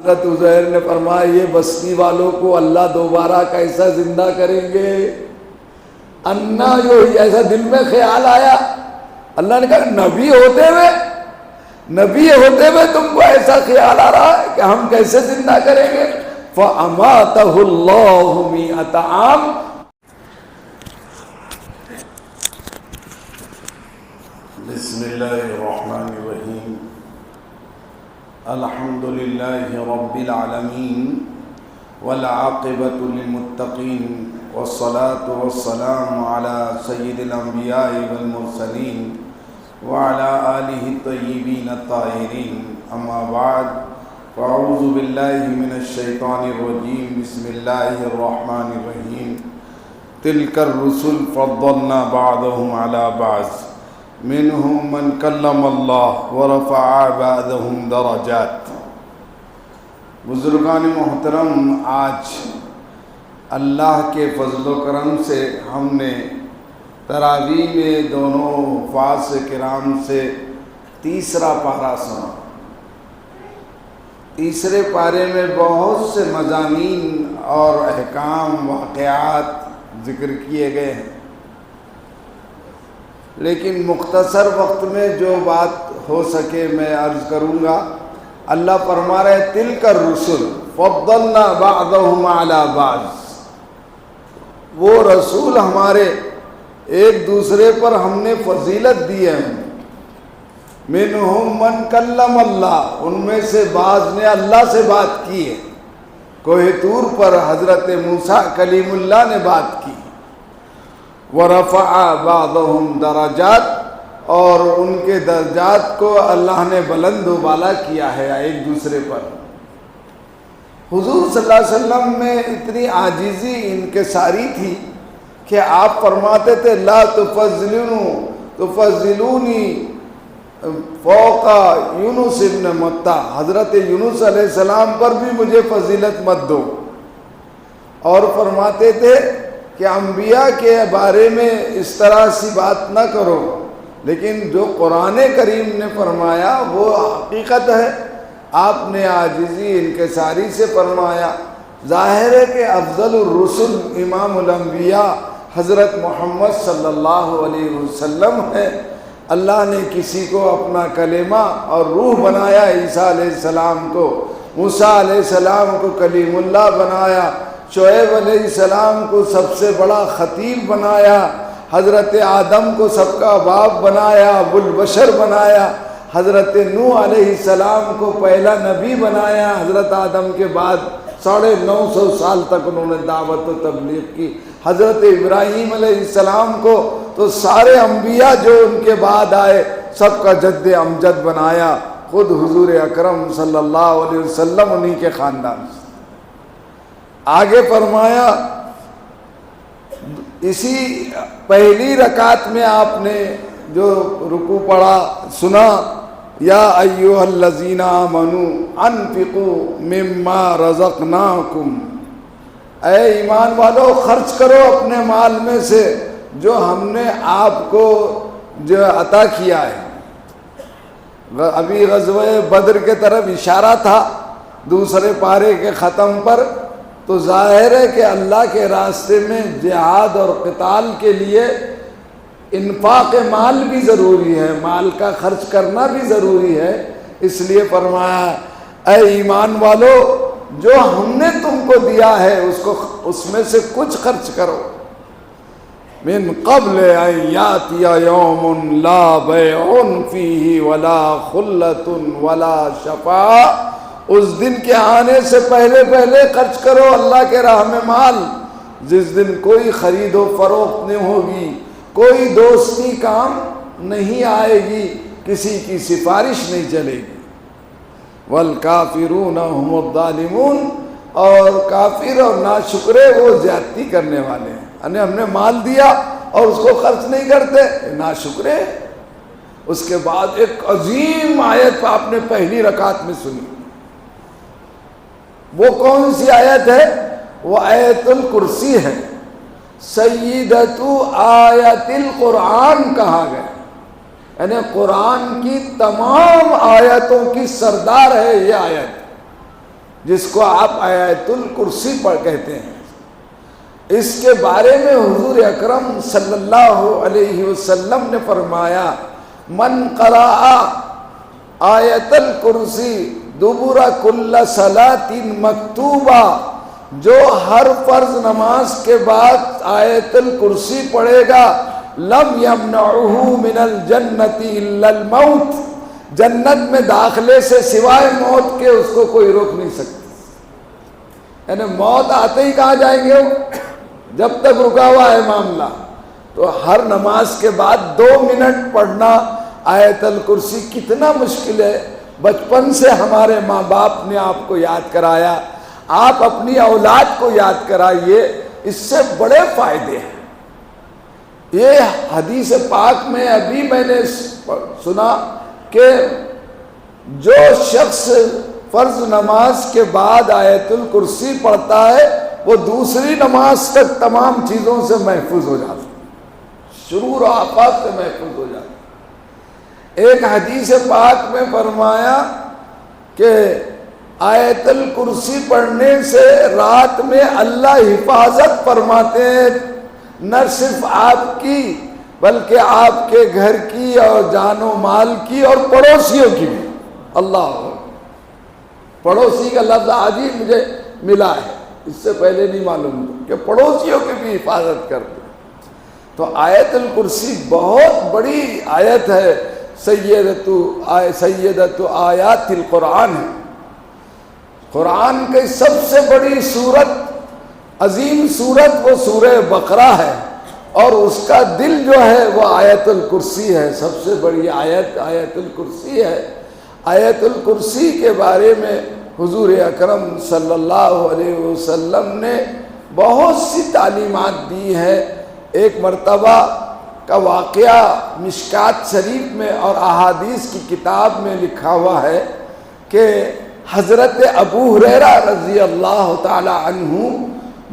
حضرت عزیر نے فرمایا یہ بستی والوں کو اللہ دوبارہ کیسا زندہ کریں گے؟ انا جو ایسا دل میں خیال آیا، اللہ نے کہا نبی ہوتے ہوئے تم کو ایسا خیال آ رہا ہے کہ ہم کیسے زندہ کریں گے؟ فَأَمَاتَهُ اللَّهُ مِئَةَ عَامٍ۔ بسم اللہ الرحمن الرحیم، الحمد للہ رب العالمین والعاقبۃ للمتقین والصلاة والسلام علی سید الانبیاء والمرسلین وعلى آلہ الطیبین الطاہرین، اما بعد فاعوذ باللہ من الشیطان الرجیم، بسم اللہ الرحمن الرحیم۔ تلک الرسل فضلنا بعضهم علی بعض منهم من کلم اللہ ورفع بعضهم درجات۔ بزرگان محترم، آج اللہ کے فضل و کرم سے ہم نے تراویح میں دونوں حفاظ کرام سے تیسرا پارہ سنا۔ تیسرے پارے میں بہت سے مضامین اور احکام واقعات ذکر کیے گئے ہیں، لیکن مختصر وقت میں جو بات ہو سکے میں عرض کروں گا۔ اللہ فرما رہے تلک الرسل فضلنا بعضهم علی بعض، وہ رسول ہمارے ایک دوسرے پر ہم نے فضیلت دی ہے۔ منہم من کلم اللہ، ان میں سے بعض نے اللہ سے بات کی ہے۔ کوہ طور پر حضرت موسیٰ کلیم اللہ نے بات کی۔ ورفع بعضهم درجات، اور ان کے درجات کو اللہ نے بلند و بالا کیا ہے ایک دوسرے پر۔ حضور صلی اللہ علیہ وسلم میں اتنی عاجزی انکساری تھی کہ آپ فرماتے تھے لا تفضلونی فوق یونس ابن متہ، حضرت یونس علیہ السلام پر بھی مجھے فضیلت مت دو۔ اور فرماتے تھے کہ انبیاء کے بارے میں اس طرح سی بات نہ کرو، لیکن جو قرآن کریم نے فرمایا وہ حقیقت ہے۔ آپ نے عاجزی انکساری سے فرمایا۔ ظاہر ہے کہ افضل الرسل امام الانبیاء حضرت محمد صلی اللہ علیہ وسلم ہے۔ اللہ نے کسی کو اپنا کلمہ اور روح بنایا، عیسیٰ علیہ السلام کو، موسیٰ علیہ السلام کو کلیم اللہ بنایا، شعیب علیہ السلام کو سب سے بڑا خطیب بنایا، حضرت آدم کو سب کا باپ بنایا، ابو البشر بنایا، حضرت نوح علیہ السلام کو پہلا نبی بنایا، حضرت آدم کے بعد 950 سال تک انہوں نے دعوت و تبلیغ کی، حضرت ابراہیم علیہ السلام کو تو سارے انبیاء جو ان کے بعد آئے سب کا جد امجد بنایا، خود حضور اکرم صلی اللہ علیہ وسلم انہی کے خاندان سے۔ آگے فرمایا اسی پہلی رکعت میں آپ نے جو رکوع پڑھا سنا، یا ایھا الذین آمنوا انفقوا مما رزقناکم، اے ایمان والو خرچ کرو اپنے مال میں سے جو ہم نے آپ کو جو عطا کیا ہے۔ ابھی غزوہ بدر کے طرف اشارہ تھا دوسرے پارے کے ختم پر، تو ظاہر ہے کہ اللہ کے راستے میں جہاد اور قتال کے لیے انفاق مال بھی ضروری ہے، مال کا خرچ کرنا بھی ضروری ہے۔ اس لیے فرمایا اے ایمان والو جو ہم نے تم کو دیا ہے اس میں سے کچھ خرچ کرو۔ من قبل ان یاتی یوم لا بیع فیہ ولا خلۃ ولا شفاعۃ، اس دن کے آنے سے پہلے خرچ کرو اللہ کے راہ میں مال، جس دن کوئی خرید و فروخت نہیں ہوگی، کوئی دوستی کام نہیں آئے گی، کسی کی سفارش نہیں چلے گی۔ والکافرون هم الظالمون، اور کافر اور ناشکرے وہ زیادتی کرنے والے ہیں، یعنی ہم نے مال دیا اور اس کو خرچ نہیں کرتے، ناشکرے۔ اس کے بعد ایک عظیم آیت آپ نے پہلی رکعت میں سنی، وہ کون سی آیت ہے؟ وہ آیت الکرسی ہے، سیدۃ آیت القرآن کہا گیا، یعنی قرآن کی تمام آیتوں کی سردار ہے یہ آیت۔ جس کو آپ آیت الکرسی پر کہتے ہیں، اس کے بارے میں حضور اکرم صلی اللہ علیہ وسلم نے فرمایا من قرأ آیت الکرسی دبر کل صلاۃ مکتوبہ، جو ہر فرض نماز کے بعد آیت الکرسی پڑھے گا لم یمنعہ من الجنۃ الا الموت، جنت میں داخلے سے سوائے موت کے اس کو کوئی روک نہیں سکتا۔ یعنی موت آتے ہی کہاں جائیں گے وہ؟ جب تک رکا ہوا ہے معاملہ۔ تو ہر نماز کے بعد 2 منٹ پڑھنا آیت الکرسی کتنا مشکل ہے، بچپن سے ہمارے ماں باپ نے آپ کو یاد کرایا، آپ اپنی اولاد کو یاد کرائیے، اس سے بڑے فائدے ہیں۔ یہ حدیث پاک میں ابھی میں نے سنا کہ جو شخص فرض نماز کے بعد آیت الکرسی پڑھتا ہے وہ دوسری نماز تک تمام چیزوں سے محفوظ ہو جاتا ہے، شرور و آفات سے محفوظ ہو جاتا ہے۔ ایک حدیث پاک میں فرمایا کہ آیت الکرسی پڑھنے سے رات میں اللہ حفاظت فرماتے ہیں، نہ صرف آپ کی بلکہ آپ کے گھر کی اور جان و مال کی اور پڑوسیوں کی بھی۔ اللہ، پڑوسی کا لفظ آج ہی مجھے ملا ہے، اس سے پہلے نہیں معلوم کہ پڑوسیوں کی بھی حفاظت کرتے۔ تو آیت الکرسی بہت بڑی آیت ہے، سیدۃ آیات القرآن ہے، قرآن کی سب سے بڑی سورت، عظیم سورت وہ سورہ بقرہ ہے، اور اس کا دل جو ہے وہ آیت الکرسی ہے، سب سے بڑی آیت آیت الکرسی ہے۔ آیت الکرسی کے بارے میں حضور اکرم صلی اللہ علیہ وسلم نے بہت سی تعلیمات دی ہیں۔ ایک مرتبہ کا واقعہ مشکات شریف میں اور احادیث کی کتاب میں لکھا ہوا ہے کہ حضرت ابو ہریرہ رضی اللہ تعالی عنہ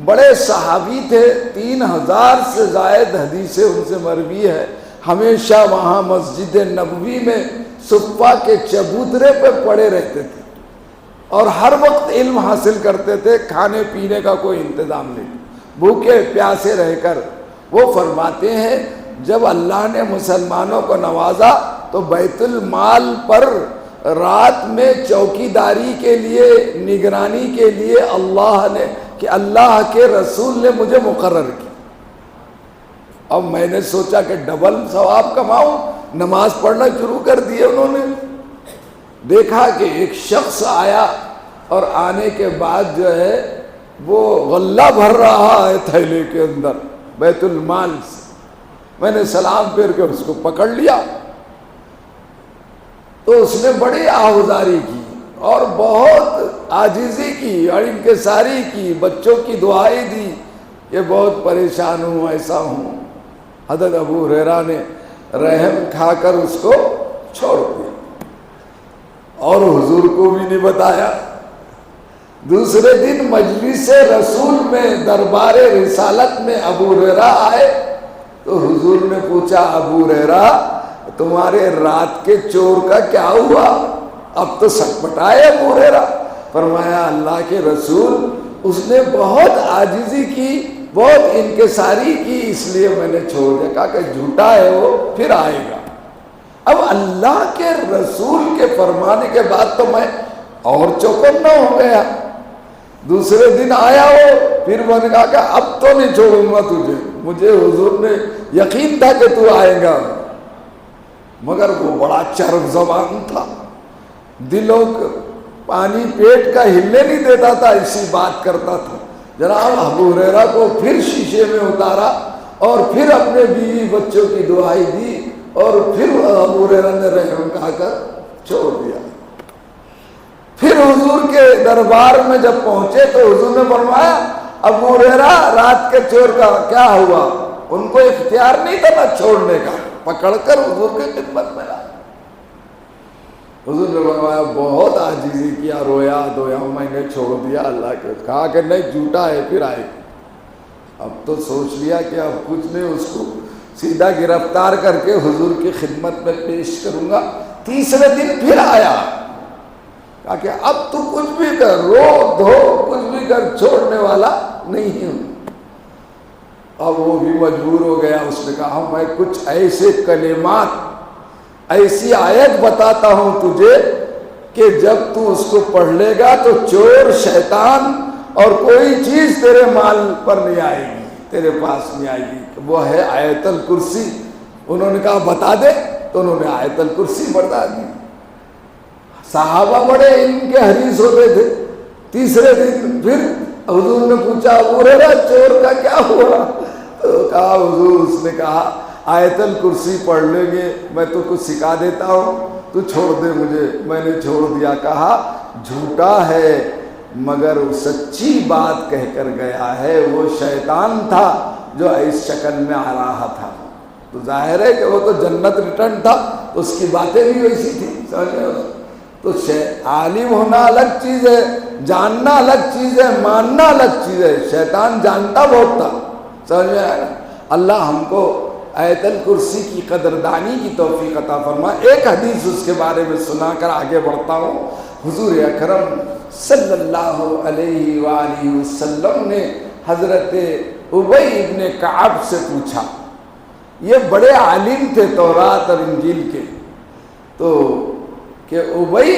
بڑے صحابی تھے، 3000 سے زائد حدیثیں ان سے مروی ہے، ہمیشہ وہاں مسجد نبوی میں صفہ کے چبوترے پہ پڑے رہتے تھے اور ہر وقت علم حاصل کرتے تھے، کھانے پینے کا کوئی انتظام نہیں، بھوکے پیاسے رہ کر۔ وہ فرماتے ہیں جب اللہ نے مسلمانوں کو نوازا تو بیت المال پر رات میں چوکیداری کے لیے، نگرانی کے لیے اللہ کے رسول نے مجھے مقرر کیا۔ اب میں نے سوچا کہ ڈبل ثواب کماؤں، نماز پڑھنا شروع کر دیے۔ انہوں نے دیکھا کہ ایک شخص آیا اور آنے کے بعد جو ہے وہ غلہ بھر رہا ہے تھیلے کے اندر بیت المال سے۔ میں نے سلام پھیر کے اس کو پکڑ لیا تو اس نے بڑی آہوزاری کی اور بہت عاجزی کی اور انکساری کی، بچوں کی دعائیں دی کہ بہت پریشان ہوں، ایسا ہوں۔ حضرت ابو ہریرہ نے رحم کھا کر اس کو چھوڑ دیا اور حضور کو بھی نہیں بتایا۔ دوسرے دن مجلس رسول میں دربار رسالت میں ابو ہریرہ آئے تو حضور نے پوچھا ابو ہریرہ تمہارے رات کے چور کا کیا ہوا؟ اب تو سٹپٹائے ابو ہریرہ۔ فرمایا اللہ کے رسول اس نے بہت عاجزی کی، بہت انکساری کی، اس لیے میں نے چھوڑ دیا۔ کہا کہ جھوٹا ہے وہ، پھر آئے گا۔ اب اللہ کے رسول کے فرمانے کے بعد تو میں اور چوکنا ہو گیا۔ دوسرے دن آیا وہ، پھر میں نے کہا کہ اب تو نہیں چھوڑوں گا تجھے، مجھے حضور نے یقین تھا کہ تو آئے گا، مگر وہ بڑا چرب زبان تھا، دلوں کا پانی پیٹ کا ہلنے نہیں دیتا تھا، اسی بات کرتا تھا۔ جناب ابو ہریرہ کو پھر شیشے میں اتارا اور پھر اپنے بیوی بچوں کی دعائی دی اور پھر ابو ہریرہ نے رحم کہا کر چھوڑ دیا۔ پھر حضور کے دربار میں جب پہنچے تو حضور نے فرمایا ابو ہریرہ رات کے چور کا کیا ہوا؟ ان کو اختیار نہیں تھا نہ چھوڑنے کا، پکڑ کر حضور کی خدمت میں لایا۔ حضور نے فرمایا بہت عاجزی کیا، رویا دھویا، میں نے چھوڑ دیا اللہ کے، کہا کہ نہیں جھوٹا ہے، پھر آئے۔ اب تو سوچ لیا کہ اب کچھ نہیں، اس کو سیدھا گرفتار کر کے حضور کی خدمت میں پیش کروں گا۔ تیسرے دن پھر آیا کہا کہ اب تو کچھ بھی کر، رو دھو کچھ بھی کر، چھوڑنے والا نہیں ہوں۔ اب وہ بھی مجبور ہو گیا، اس نے کہا میں کچھ ایسے کلمات، ایسی آیت بتاتا ہوں تجھے کہ جب تو اس کو پڑھ لے گا تو چور، شیطان اور کوئی چیز تیرے مال پر نہیں آئے گی، تیرے پاس نہیں آئے گی۔ وہ ہے آیت الکرسی۔ انہوں نے کہا بتا دے، تو انہوں نے آیت الکرسی بتا دی۔ صحابہ بڑے علم کے حریص ہوتے تھے۔ تیسرے دن پھر حضور نے پوچھا ابو ہریرہ چور کا کیا ہوا؟ تو کہا حضور، اس نے کہا آیت الکرسی پڑھ لیں گے، میں تو کچھ سکھا دیتا ہوں، تو چھوڑ دے مجھے۔ میں نے چھوڑ دیا۔ کہا جھوٹا ہے مگر وہ سچی بات کہہ کر گیا ہے، وہ شیطان تھا جو اس شکل میں آ رہا تھا۔ تو ظاہر ہے کہ وہ تو جنت ریٹرن تھا، تو اس کی باتیں بھی ویسی تھی، سمجھ رہے ہو؟ تو عالم ہونا الگ چیز ہے، جاننا الگ چیز ہے، ماننا الگ چیز ہے۔ شیطان جانتا بہت تھا، سمجھ میں آیا؟ اللہ ہم کو آیت الکرسی کی قدردانی کی توفیق عطا فرمائے۔ ایک حدیث اس کے بارے میں سنا کر آگے بڑھتا ہوں۔ حضور اکرم صلی اللہ علیہ وآلہ وسلم نے حضرت ابی ابن کعب سے پوچھا، یہ بڑے عالم تھے تورات اور انجیل کے، تو کہ ابی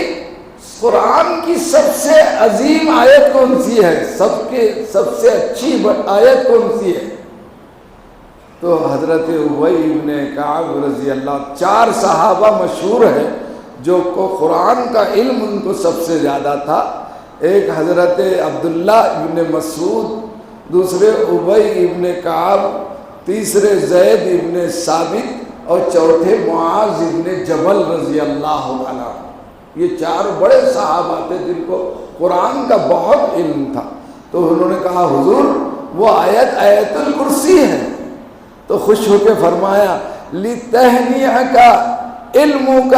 قرآن کی سب سے عظیم آیت کون سی ہے، سب سے اچھی آیت کون سی ہے؟ تو حضرت ابی ابن کعب رضی اللہ، 4 صحابہ مشہور ہیں جو کو قرآن کا علم ان کو سب سے زیادہ تھا۔ ایک حضرت عبداللہ ابن مسعود، دوسرے ابی ابن کعب، تیسرے زید ابن ثابت اور چوتھے معاذ ابن جبل رضی اللہ عنہ۔ یہ 4 بڑے صحابہ تھے جن کو قرآن کا بہت علم تھا۔ تو انہوں نے کہا حضور وہ آیت الکرسی ہے۔ تو خوش ہو کے فرمایا لِتَهْنِئَكَ عِلْمُكَ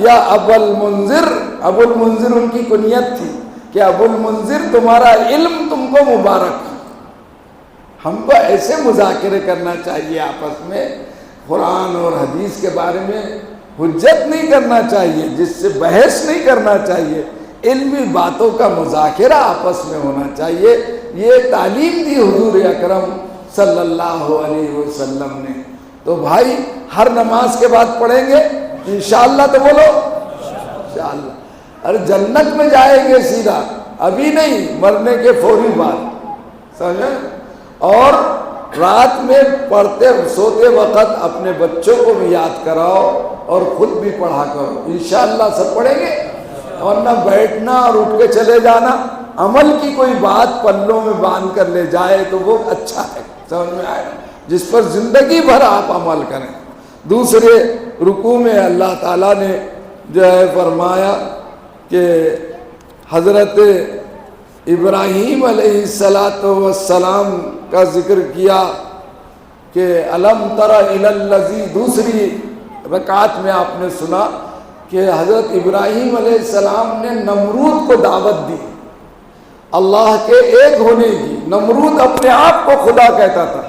یا ابو المنذر۔ ابو المنذر ان کی کنیت تھی کہ ابو المنذر تمہارا علم تم کو مبارک۔ ہم کو ایسے مذاکرے کرنا چاہیے آپس میں، قرآن اور حدیث کے بارے میں حجت نہیں کرنا چاہیے، جس سے بحث نہیں کرنا چاہیے، علمی باتوں کا مذاکرہ آپس میں ہونا چاہیے۔ یہ تعلیم دی حضور اکرم صلی اللہ علیہ وسلم نے۔ تو بھائی ہر نماز کے بعد پڑھیں گے انشاءاللہ، تو بولو انشاءاللہ۔ ارے جنت میں جائیں گے سیدھا، ابھی نہیں، مرنے کے فوری بعد، سمجھیں؟ اور رات میں پڑھتے سوتے وقت اپنے بچوں کو بھی یاد کراؤ اور خود بھی پڑھا کرو، انشاءاللہ سب پڑھیں گے۔ اور نہ بیٹھنا اور اٹھ کے چلے جانا، عمل کی کوئی بات پلوں میں باندھ کر لے جائے تو وہ اچھا ہے، سمجھ میں آئے، جس پر زندگی بھر آپ عمل کریں۔ دوسرے رکوع میں اللہ تعالیٰ نے جو ہے فرمایا کہ حضرت ابراہیم علیہ السلام کا ذکر کیا کہ الم تر الی الذی، دوسری رکعت میں آپ نے سنا کہ حضرت ابراہیم علیہ السلام نے نمرود کو دعوت دی اللہ کے ایک ہونے کی۔ نمرود اپنے آپ کو خدا کہتا تھا،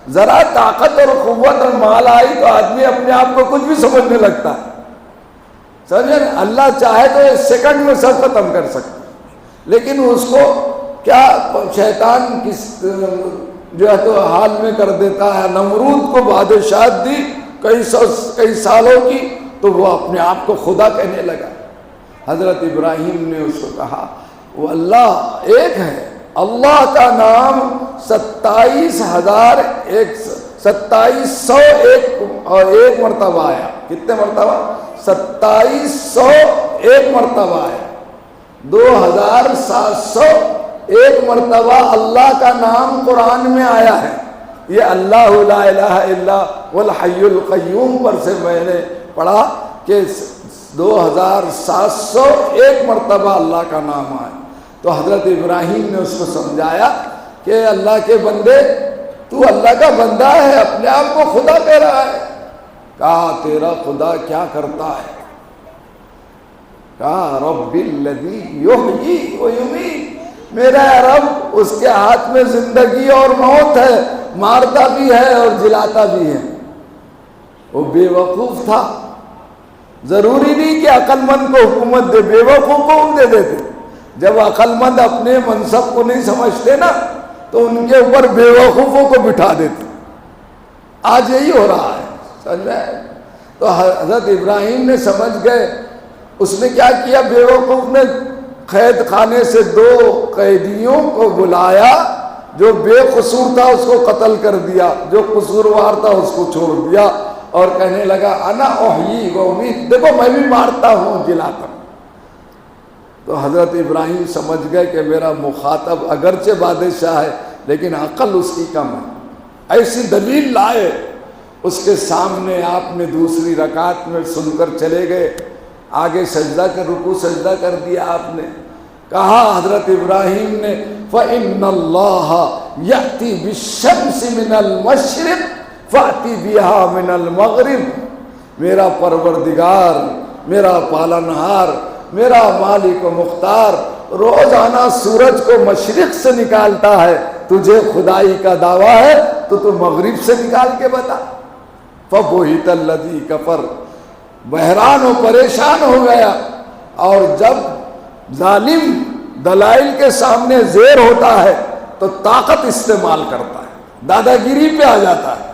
ذرا طاقت اور قوت اور مال آئی تو آدمی اپنے آپ کو کچھ بھی سمجھنے لگتا ہے، سمجھیں؟ اللہ چاہے تو 1 سیکنڈ میں سب ختم کر سکتا، لیکن اس کو کیا شیطان کس جو ہے تو حال میں کر دیتا ہے۔ نمرود کو بادشاہت دی کئی سالوں کی، تو وہ اپنے آپ کو خدا کہنے لگا۔ حضرت ابراہیم نے اس کو کہا وہ اللہ ایک ہے، اللہ کا نام 2701 مرتبہ آیا۔ کتنے مرتبہ؟ 2701 مرتبہ آیا۔ 2701 مرتبہ اللہ کا نام قرآن میں آیا ہے۔ یہ اللہ لا الہ الا والحی القیوم پر سے میں نے پڑھا کہ 2701 مرتبہ اللہ کا نام آیا۔ تو حضرت ابراہیم نے اس کو سمجھایا کہ اللہ کے بندے، تو اللہ کا بندہ ہے، اپنے آپ کو خدا کہہ رہا ہے۔ کہا تیرا خدا کیا کرتا ہے؟ کہا رب الذی یحیی و یمیت، میرا رب اس کے ہاتھ میں زندگی اور موت ہے، مارتا بھی ہے اور جلاتا بھی ہے۔ وہ بے وقوف تھا، ضروری نہیں کہ عقل مند کو حکومت دے، بیوقوف کو دے دیتے۔ جب عقل مند اپنے منصب کو نہیں سمجھتے نا تو ان کے اوپر بیوقوفوں کو بٹھا دیتے۔ آج یہی ہو رہا ہے، سمجھ میں؟ تو حضرت ابراہیم نے سمجھ گئے، اس نے کیا کیا، بیوقوف نے قید خانے سے 2 قیدیوں کو بلایا، جو بے قصور تھا اس کو قتل کر دیا، جو قصوروار تھا اس کو چھوڑ دیا، اور کہنے لگا انا احیی و امیت، دیکھو میں بھی مارتا ہوں جلاتا ہوں۔ تو حضرت ابراہیم سمجھ گئے کہ میرا مخاطب اگرچہ بادشاہ ہے لیکن عقل اس کی کم ہے، ایسی دلیل لائے، اس کے سامنے آپ نے دوسری رکعت میں سن کر چلے گئے، آگے سجدہ کر رکوع سجدہ کر دیا۔ آپ نے کہا حضرت ابراہیم نے فَإِنَّ اللَّهَ يَأْتِي بِالشَّمْسِ مِنَ الْمَشْرِقِ فَأْتِي بِهَا مِنَ الْمَغْرِبِ، میرا پروردگار، میرا پالنہار، میرا مالک و مختار روزانہ سورج کو مشرق سے نکالتا ہے، تجھے خدائی کا دعویٰ ہے تو مغرب سے نکال کے بتا۔ فَبُہِتَ الَّذِي كَفَرَ، بحران و پریشان ہو گیا، اور جب ظالم دلائل کے سامنے زیر ہوتا ہے تو طاقت استعمال کرتا ہے، دادا گیری پہ آ جاتا ہے۔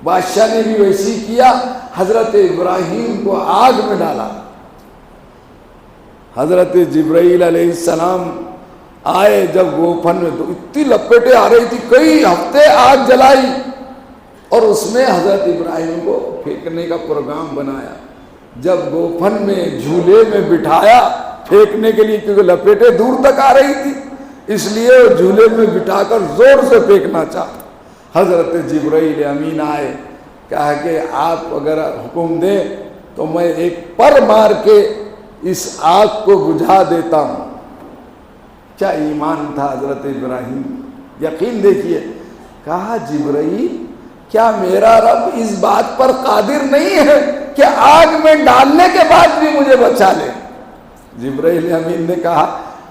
بادشاہ نے بھی ویسی کیا، حضرت ابراہیم کو آگ میں ڈالا۔ حضرت جبرائیل علیہ السلام آئے جب گوفن میں، تو اتنی لپیٹیں آ رہی تھی، کئی ہفتے آگ جلائی، اور اس میں حضرت ابراہیم کو پھینکنے کا پروگرام بنایا۔ جب گوفن میں جھولے میں بٹھایا پھینکنے کے لیے، کیونکہ لپیٹیں دور تک آ رہی تھی، اس لیے جھولے میں بٹھا کر زور سے پھینکنا چاہا۔ حضرت جبرائیل امین آئے، کہا کہ آپ اگر حکم دیں تو میں ایک پر مار کے اس آگ کو بجھا دیتا ہوں۔ کیا ایمان تھا حضرت ابراہیم، یقین دیکھیے۔ کہا جبرائیل کیا میرا رب اس بات پر قادر نہیں ہے کہ آگ میں ڈالنے کے بعد بھی مجھے بچا لے؟ جبرائیل امین نے کہا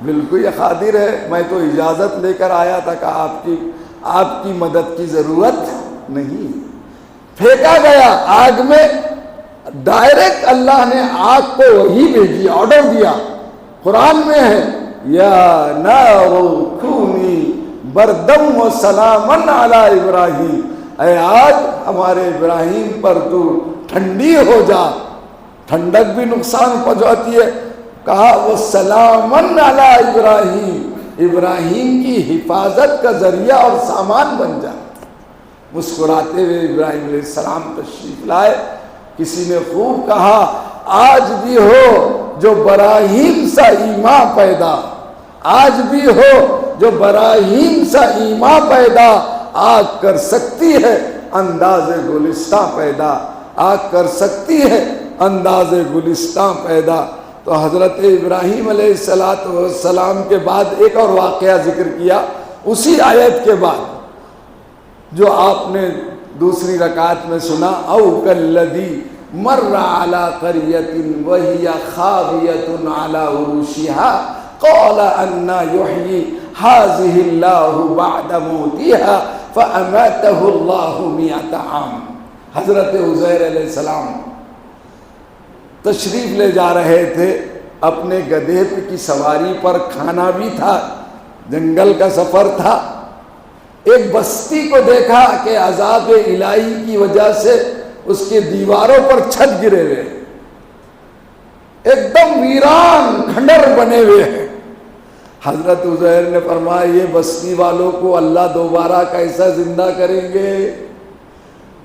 بالکل یہ قادر ہے، میں تو اجازت لے کر آیا تھا کہ آپ کی مدد کی ضرورت نہیں۔ پھینکا گیا آگ میں، ڈائریکٹ اللہ نے آگ کو وہی بھیجی، آرڈر دیا، قرآن میں ہے یا نار کونی بردم و سلامن علی ابراہیم، اے آج ہمارے ابراہیم پر تو ٹھنڈی ہو جا۔ ٹھنڈک بھی نقصان پہنچاتی ہے، کہا وہ سلامن علی ابراہیم، ابراہیم کی حفاظت کا ذریعہ اور سامان بن جا۔ مسکراتے ہوئے ابراہیم علیہ السلام تشریف لائے۔ کسی نے خوب کہا آج بھی ہو جو براہیم سا ایمان پیدا، آج بھی ہو جو براہیم سا ایمان پیدا، آگ کر سکتی ہے انداز گلستان پیدا، آگ کر سکتی ہے انداز گلستان پیدا۔ تو حضرت ابراہیم علیہ السلام کے بعد ایک اور واقعہ ذکر کیا، اسی آیت کے بعد جو آپ نے دوسری رکعت میں سنا، او کالذی مر علی قریۃ وہی خاویۃ علی عروشها قال انا یحیی هذه اللہ بعد موتها فاماته اللہ 100 عام۔ حضرت عزیر علیہ السلام تشریف لے جا رہے تھے، اپنے گدھے کی سواری پر، کھانا بھی تھا، جنگل کا سفر تھا۔ ایک بستی کو دیکھا کہ عذاب الہی کی وجہ سے اس کے دیواروں پر چھت گرے ہوئے، ایک دم ویران کھنڈر بنے ہوئے ہیں۔ حضرت عزیر نے فرمایا یہ بستی والوں کو اللہ دوبارہ کیسا زندہ کریں گے؟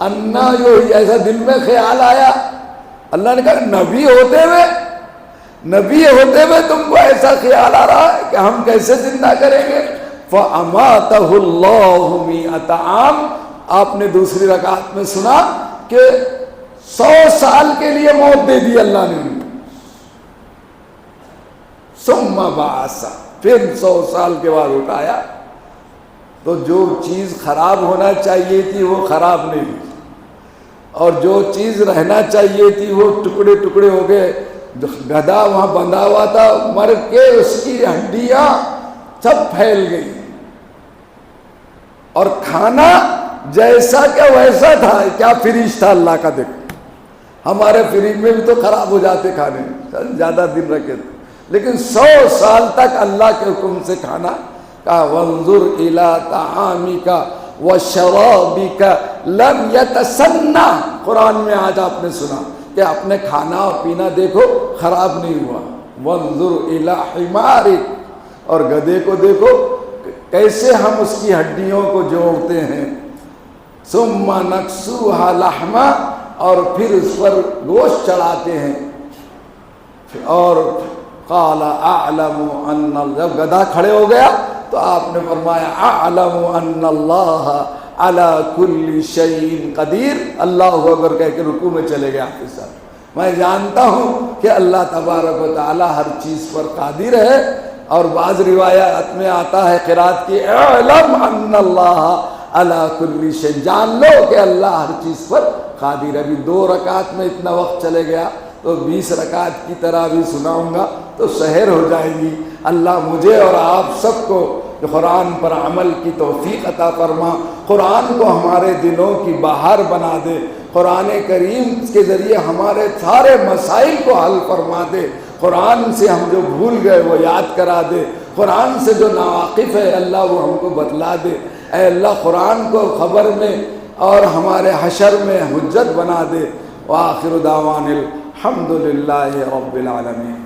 انا جو ایسا دل میں خیال آیا، اللہ نے کہا نبی ہوتے ہوئے تم کو ایسا خیال آ رہا ہے کہ ہم کیسے زندہ کریں گے؟ فَأَمَاتَهُ اللَّهُ 100 عام۔ آپ نے دوسری رکعت میں سنا کہ 100 سال کے لیے موت دے دی اللہ نے، ثم بعث، پھر 100 سال کے بعد اٹھایا۔ تو جو چیز خراب ہونا چاہیے تھی وہ خراب نہیں ہوئی، اور جو چیز رہنا چاہیے تھی وہ ٹکڑے ٹکڑے ہو گئے۔ گدھا وہاں بندھا ہوا تھا، مر کے اس کی ہڈیاں سب پھیل گئی، اور کھانا جیسا کہ ویسا تھا، کیا فریج تھا اللہ کا، دیکھو ہمارے فریج میں بھی تو خراب ہو جاتے کھانے، زیادہ دن رکھے تھے، لیکن 100 سال تک اللہ کے حکم سے کھانا کہا وانظر الی طعامک وشرابک لم یتسنہ۔ قرآن میں آج آپ نے سنا کہ اپنے کھانا اور پینا دیکھو خراب نہیں ہوا۔ وانظر الی حمارک، اور گدھے کو دیکھو کیسے ہم اس کی ہڈیوں کو جوڑتے ہیں، ثم نکسوھا لحما، اور پھر اس پر گوشت چڑھاتے ہیں۔ اور قال اعلم ان، جب گدھا کھڑے ہو گیا تو آپ نے فرمایا اعلم ان اللہ علی کل شیء قدیر، اللہ اکبر کہہ کے رکوع میں چلے گئے آپ کے ساتھ، میں جانتا ہوں کہ اللہ تبارک و تعالی ہر چیز پر قادر ہے۔ اور بعض روایات میں آتا ہے قرات کی اعلم ان اللہ علی کل شیء، جان لو کہ اللہ ہر چیز پر قادر ہے۔ ابھی 2 رکعت میں اتنا وقت چلے گیا تو 20 رکعت کی طرح بھی سناؤں گا تو سحر ہو جائے گی۔ اللہ مجھے اور آپ سب کو قرآن پر عمل کی توفیق عطا فرما، قرآن کو ہمارے دلوں کی بہار بنا دے، قرآن کریم کے ذریعے ہمارے سارے مسائل کو حل فرما دے، قرآن سے ہم جو بھول گئے وہ یاد کرا دے، قرآن سے جو ناواقف ہے اللہ وہ ہم کو بتلا دے۔ اے اللہ قرآن کو خبر میں اور ہمارے حشر میں حجت بنا دے۔ وآخر دعوان الحمد للہ رب العالمین۔